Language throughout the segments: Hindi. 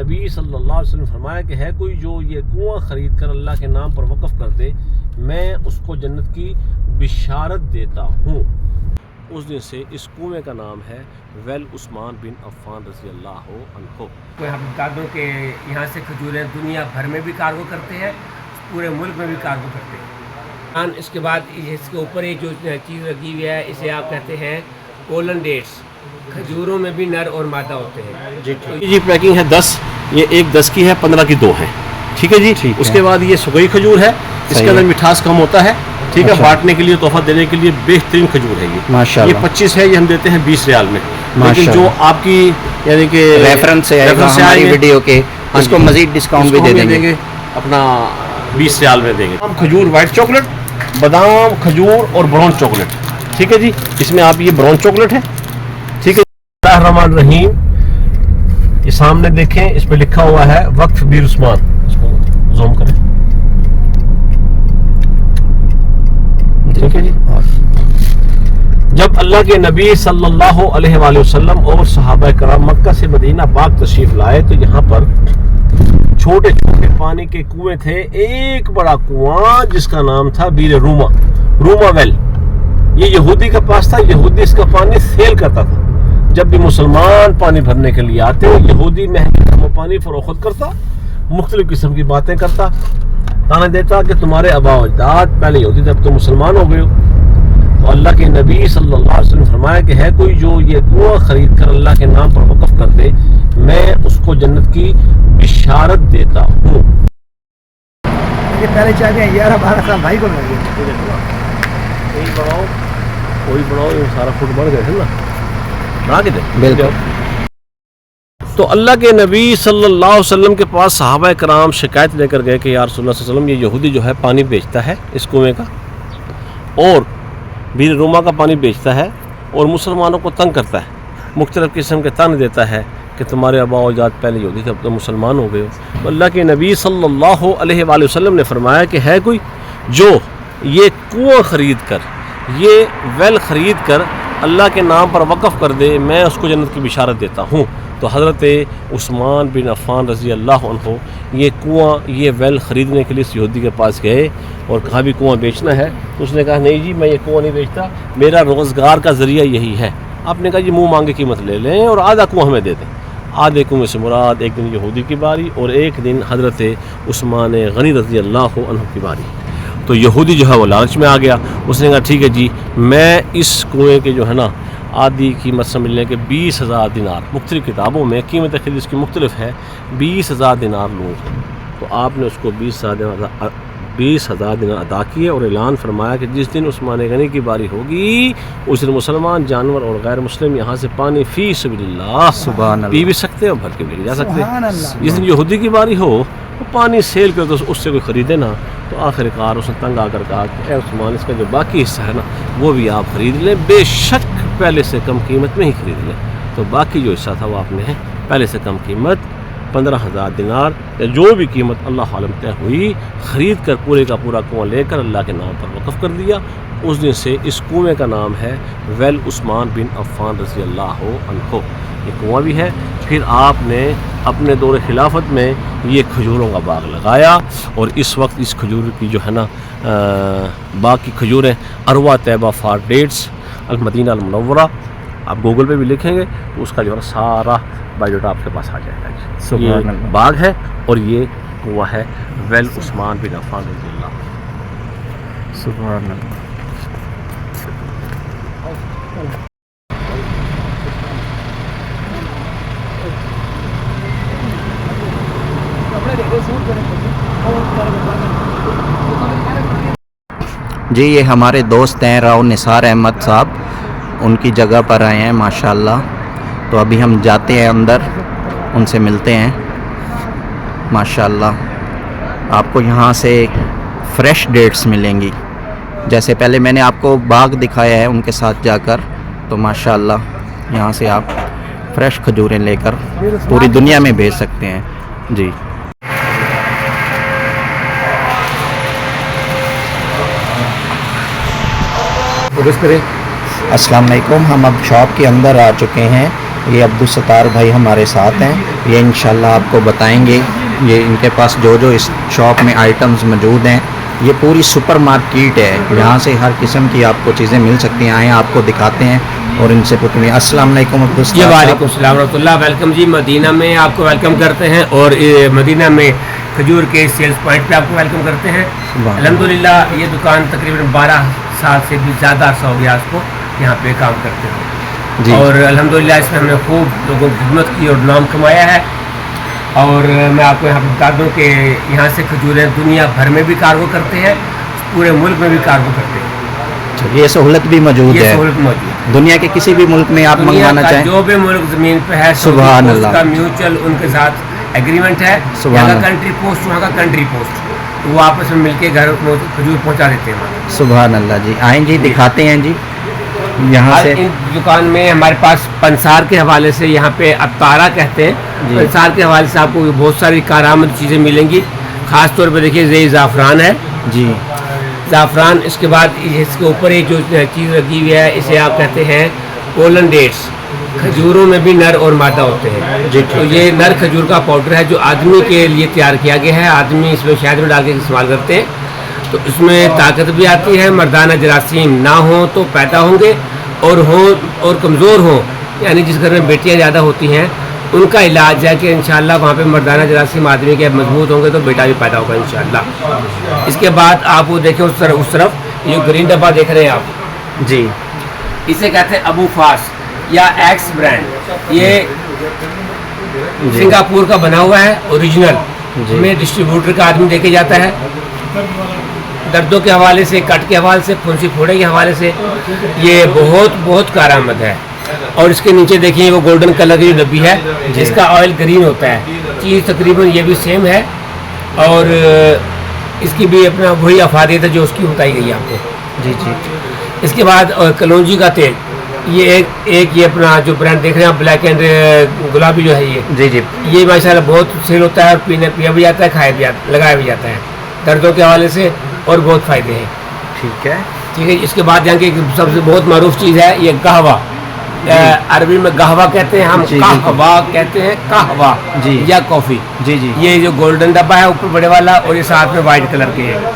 नबी सल्लल्लाहु अलैहि वसल्लम फरमाया कि है कोई जो ये कुआं ख़रीद कर अल्लाह के नाम पर वक़फ़ कर दे, मैं उसको जन्नत की बिशारत देता हूँ। उस दिन से इस कुएं का नाम है वेल उस्मान बिन अफ़्फ़ान रज़ी अल्लाह अन्हु। हम बता दूँ कि यहाँ से खजूरें दुनिया भर में भी कार्गो करते हैं, पूरे मुल्क में भी कार्गो करते हैं। इसके बाद इसके ऊपर एक जो चीज़ लगी हुई है इसे आप कहते हैं पोलन डेट्स। खजूरों में भी नर और मादा होते हैं जी। पैकिंग है 10, ये एक 10 की है, 15 की 2 है। ठीक है जी, ठीक। उसके बाद ये सुगई खजूर है, इसके अंदर मिठास कम होता है। ठीक है, बांटने के लिए, तोहफा देने के लिए बेहतरीन खजूर है ये माशाल्लाह। ये 25 है, ये हम देते हैं 20 रियाल में। लेकिन जो आपकी यानी कि रेफरेंस से हमारी वीडियो के उसको मजीद डिस्काउंट भी दे देंगे, अपना 20 रियाल में देंगे। खजूर वाइट चॉकलेट, बादाम खजूर और ब्राउन चॉकलेट। ठीक है जी, इसमें आप ये ब्राउन चॉकलेट है। ठीक है, रहमान रहीम। ये सामने देखें, इस पे लिखा हुआ है वक्फ बीर उस्मान। इसको जूम करें। ठीक है जी। जब अल्लाह के नबी सल्लल्लाहु अलैहि वसल्लम और सहाबा कराम मक्का से मदीना पाक तशरीफ लाए तो यहाँ पर छोटे छोटे पानी के कुएं थे। एक बड़ा कुआं जिसका नाम था बीर रूमा वेल। ये यहूदी का पास था, यहूदी इसका पानी सेल करता था। जब भी मुसलमान पानी भरने के लिए आते, यहूदी महंगे पानी फरोख्त करता, मुख्तलिफ किस्म की बातें करता, ताना देता कि तुम्हारे आबा अजदाद पहले यहूदी थे, अब तो मुसलमान हो गए हो। तो अल्लाह के नबी सल्लल्लाहु अलैहि वसल्लम फरमाया कि है कोई जो ये कुआं खरीद कर अल्लाह के नाम पर वक़फ़ कर दे, मैं उसको जन्नत की बिशारत देता हूँ। पहले चाहते हैं 11-12 भाई को बढ़ाओ, ये सारा फुट बढ़ गए थे ना, ना के दे। तो अल्लाह के नबी सल्लल्लाहु अलैहि वसल्लम के पास सहाबा कराम शिकायत लेकर गए कि या रसूलुल्लाह सल्लल्लाहु अलैहि वसल्लम, ये यहूदी जो है पानी बेचता है इस कुएं का, और बीर रूमा का पानी बेचता है और मुसलमानों को तंग करता है, मुख्तलिफ किस्म के ताने देता है कि तुम्हारे आबा अजदाद पहले यहूदी थे, अब तो मुसलमान हो गए हो। तो अल्लाह के नबी सल्लल्लाहु अलैहि वसल्लम ने फरमाया कि है कोई जो ये कुआं ख़रीद कर, ये वेल ख़रीद कर अल्लाह के नाम पर वक़फ़ कर दे, मैं उसको जन्नत की बिशारत देता हूँ। तो हज़रत उस्मान बिन अफ़्फ़ान रज़ी अल्लाह अन्हु ये कुआं, ये वेल ख़रीदने के लिए इस यहूदी के पास गए और कहा भी कुआं बेचना है। तो उसने कहा नहीं जी, मैं ये कुआं नहीं बेचता, मेरा रोज़गार का ज़रिया यही है। आपने कहा जी मुँह मांगे कीमत ले लें और आधा कुआं हमें दे दें। आधे कुएँ से मुराद एक दिन यहूदी की बारी और एक दिन हज़रत उस्मान गनी रज़ी अल्लाह अन्हु की बारी। तो यहूदी जो है वो लालच में आ गया, उसने कहा ठीक है जी, मैं इस कुएँ के जो है ना आधी कीमत समझने के 20,000 दिनार, मुख्तलिफ किताबों में कीमत खरीद इसकी मुख्तलिफ है, 20,000 दिनार लूँगा। तो आपने उसको 20,000 दिनार अदा किए और ऐलान फरमाया कि जिस दिन उस्मान गनी की बारी होगी उस दिन मुसलमान जानवर और गैर मुस्लिम यहाँ से पानी फ़ी सबिलिल्लाह पी भी सकते और भर के भी जा सकते। जिस दिन यहूदी की बारी हो तो पानी सेल कर तो उससे कोई ख़रीदे ना। तो आखिरकार उसने तंग आकर कहा कि ए उस्मान, इसका जो बाकी हिस्सा है ना वो भी आप ख़रीद लें, बेशक पहले से कम कीमत में ही ख़रीद लें। तो बाकी जो हिस्सा था वो आपने पहले से कम कीमत 15,000 दिनार या जो भी कीमत अल्लाह आलम तय हुई, ख़रीद कर पूरे का पूरा कुआं लेकर अल्लाह के नाम पर वक़फ़ कर दिया। उस दिन से इस कुएं का नाम है वेल उस्मान बिन अफ़्फ़ान रज़ी अल्लाह अन्हु। ये कुआं भी है। फिर आपने अपने दौर खिलाफत में ये खजूरों का बाग लगाया और इस वक्त इस खजूर की जो है ना बाग की खजूरें अरवा तैयबा फॉर डेट्स अल मदीना अल मुनव्वरा, आप गूगल पे भी लिखेंगे तो उसका जो है सारा बायोडाटा आपके पास आ जाएगा। ये बाग है और ये कुआं है वेल उस्मान बिन अफ़्फ़ान रज़ी अल्लाह। सुभान अल्लाह। जी, ये हमारे दोस्त हैं राव निसार अहमद साहब, उनकी जगह पर आए हैं माशाल्लाह। तो अभी हम जाते हैं अंदर, उनसे मिलते हैं माशाल्लाह। आपको यहाँ से फ़्रेश डेट्स मिलेंगी, जैसे पहले मैंने आपको बाग दिखाया है उनके साथ जाकर, तो माशाल्लाह यहाँ से आप फ़्रेश खजूरें लेकर पूरी दुनिया में भेज सकते हैं जी। अस्सलाम वालेकुम, हम अब शॉप के अंदर आ चुके हैं ये अब्दुल सत्तार भाई हमारे साथ हैं, ये इंशाल्लाह आपको बताएंगे ये इनके पास जो जो इस शॉप में आइटम्स मौजूद हैं। ये पूरी सुपर मार्केट है, यहाँ से हर किस्म की आपको चीज़ें मिल सकती हैं। आए आपको दिखाते हैं और इनसे पूछेंगे। अस्सलाम वालेकुम अब्दुल जी, वालेकुम सलाम रहमतुल्लाह। वेलकम जी, मदीना में आपको वेलकम करते हैं और मदीना में खजूर के सेल्स पॉइंट पे आपको वेलकम करते हैं। अल्हम्दुलिल्लाह ये दुकान तकरीबन 12 साल से भी ज़्यादा अर्सा हो गया उसको यहाँ पे काम करते हैं और अल्हम्दुलिल्लाह इसमें हमने खूब लोगों की खिदमत की और नाम कमाया है। और मैं आपको यहाँ पर बता दूँ कि यहाँ से खजूरें दुनिया भर में भी कार्गो करते हैं, पूरे मुल्क में भी कार्गो करते हैं। ये सहूलत भी मौजूद है, सहूलत मौजूद है। दुनिया के किसी भी मुल्क में आप मंगवाना चाहें, जो भी मुल्क ज़मीन पे है, सुभान अल्लाह का म्यूचुअल उनके साथ एग्रीमेंट है। यहाँ का कंट्री पोस्ट, वहाँ का कंट्री पोस्ट, तो वो आपस में मिलके घर खजूर पहुँचा देते हैं। सुभान अल्लाह जी। आए जी, दिखाते हैं जी यहाँ से। इन दुकान में हमारे पास पंसार के हवाले से, यहाँ पे अतारा कहते हैं, पंसार के हवाले से आपको बहुत सारी कारामद चीज़ें मिलेंगी। ख़ास तौर पे देखिए ये ज़ाफ़रान है जी, ज़ाफ़रान। इसके बाद इसके ऊपर ये जो चीज़ लगी हुई है इसे आप कहते हैं पोलन डेट्स। खजूरों में भी नर और मादा होते हैं जी। तो ये नर खजूर का पाउडर है जो आदमी के लिए तैयार किया गया है। आदमी इसमें शहद में डाल के इस्तेमाल करते हैं, तो इसमें ताकत भी आती है। मर्दाना जरासीम ना हो तो पैदा होंगे, और हो और कमज़ोर हो, यानी जिस घर में बेटियां ज़्यादा होती हैं उनका इलाज है कि इंशाल्लाह वहाँ पे मर्दाना जरासीम आदमी के मजबूत होंगे तो बेटा भी पैदा होगा इंशाल्लाह। इसके बाद आप वो देखें उस तरफ ये ग्रीन डब्बा देख रहे हैं आप जी, इसे कहते हैं अबू फास या एक्स ब्रांड। ये सिंगापुर का बना हुआ है, ओरिजिनल में डिस्ट्रीब्यूटर का आदमी देके जाता है। दर्दों के हवाले से, कट के हवाले से, फुंसी फोड़े के हवाले से ये बहुत कारामद है। और इसके नीचे देखिए वो गोल्डन कलर की डब्बी है जिसका ऑयल ग्रीन होता है। चीज़ तकरीबन ये भी सेम है और इसकी भी अपना वही अफादियत है जो उसकी बताई गई है आपको जी जी। इसके बाद कलौंजी का तेल, ये एक ये अपना जो ब्रांड देख रहे हैं आप, ब्लैक एंड गुलाबी जो है ये जी जी, ये माशाल्लाह बहुत सेल होता है और पिया भी जाता है, खाया भी जाता, लगाया भी जाता है दर्दों के हवाले से और बहुत फ़ायदे हैं। ठीक है ठीक है। इसके बाद यहाँ की सबसे बहुत मरूफ चीज़ है ये कहवा। अरबी में कहवा कहते हैं, हम कहवा कहते हैं, कहवा जी या कॉफ़ी जी जी। ये जो गोल्डन डब्बा है ऊपर बड़े वाला और ये साथ में वाइट कलर के है।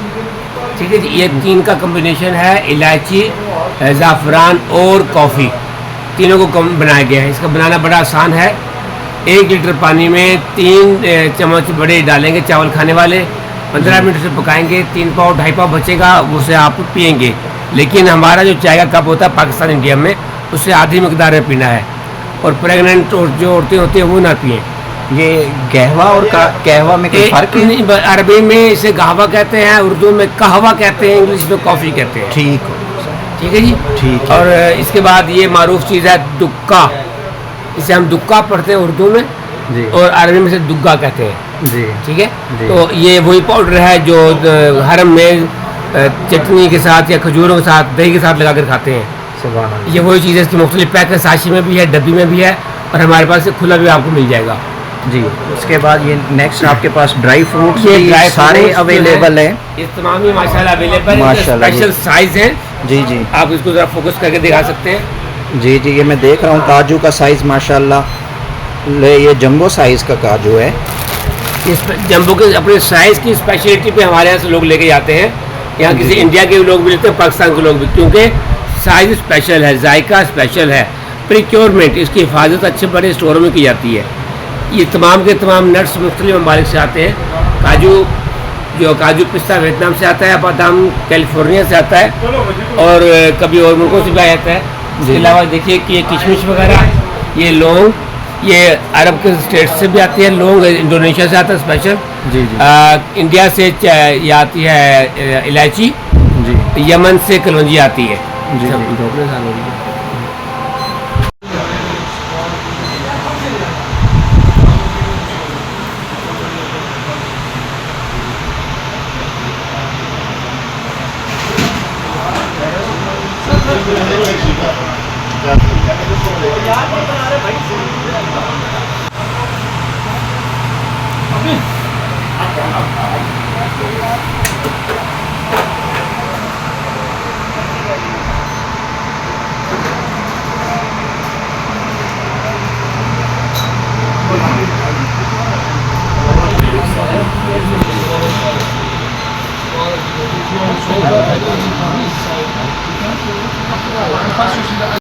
ठीक है जी। ये तीन का कम्बिनेशन है, इलायची, ज़ाफ़रान और कॉफ़ी, तीनों को कम बनाया गया है। इसका बनाना बड़ा आसान है। 1 लीटर पानी में 3 चम्मच बड़े डालेंगे चावल खाने वाले, 15 मिनट से पकाएंगे, 3 पाव 2.5 पाव बचेगा उसे आप पिएंगे। लेकिन हमारा जो चाय का कप होता है पाकिस्तान इंडिया में उससे आधी मकदार में पीना है, और प्रेग्नेंट जो औरतें होती हैं वो ना पिएँ। ये कहवा और कहवा में कोई फर्क नहीं, अरबी में इसे कहवा कहते हैं, उर्दू में कहवा कहते हैं, इंग्लिश में कॉफ़ी कहते हैं। ठीक है जी, ठीक है। और इसके बाद ये मारूफ चीज़ है दुक्का, इसे हम दुक्का पढ़ते हैं उर्दू में जी, और अरबी में से दुग्गा कहते हैं जी। ठीक है। तो ये वही पाउडर है जो हरम में चटनी के साथ या खजूरों के साथ, दही के साथ लगा कर खाते हैं। ये वही चीज़ है। इसकी मुख्तलिफ पैक है, साशी में भी है, डब्बी में भी है, और हमारे पास से खुला भी आपको मिल जाएगा जी। उसके बाद ये नेक्स्ट आपके पास ड्राई फ्रूट्स, ये सारे अवेलेबल हैं, ये तमाम ही माशाल्लाह अवेलेबल है। स्पेशल साइज है जी जी। आप इसको ज़रा फोकस करके दिखा सकते हैं जी जी। ये मैं देख रहा हूँ काजू का साइज़ माशाल्लाह, ये जंबो साइज़ का काजू है। इस जंबो के अपने साइज़ की स्पेशलिटी पे हमारे यहाँ से लोग लेके जाते हैं। यहाँ किसी इंडिया के लोग भी लेते हैं, पाकिस्तान के लोग भी, क्योंकि साइज़ स्पेशल है, जायका स्पेशल है, प्रिक्योरमेंट इसकी हिफाजत अच्छे बड़े स्टोरों में की जाती है। ये तमाम के तमाम नट्स मुख्तलिफ ममालिक से आते हैं। काजू पिस्ता वियतनाम से आता है, बादाम कैलिफोर्निया से आता है, और कभी और मुल्कों से भी आ जाता है। इसके अलावा देखिए कि ये किशमिश वगैरह, ये लौंग, ये अरब के स्टेट से भी आती है। लौंग इंडोनेशिया से आता है स्पेशल जी जी। इंडिया से ये आती है इलायची जी, यमन से कलौंजी आती है जी। Fast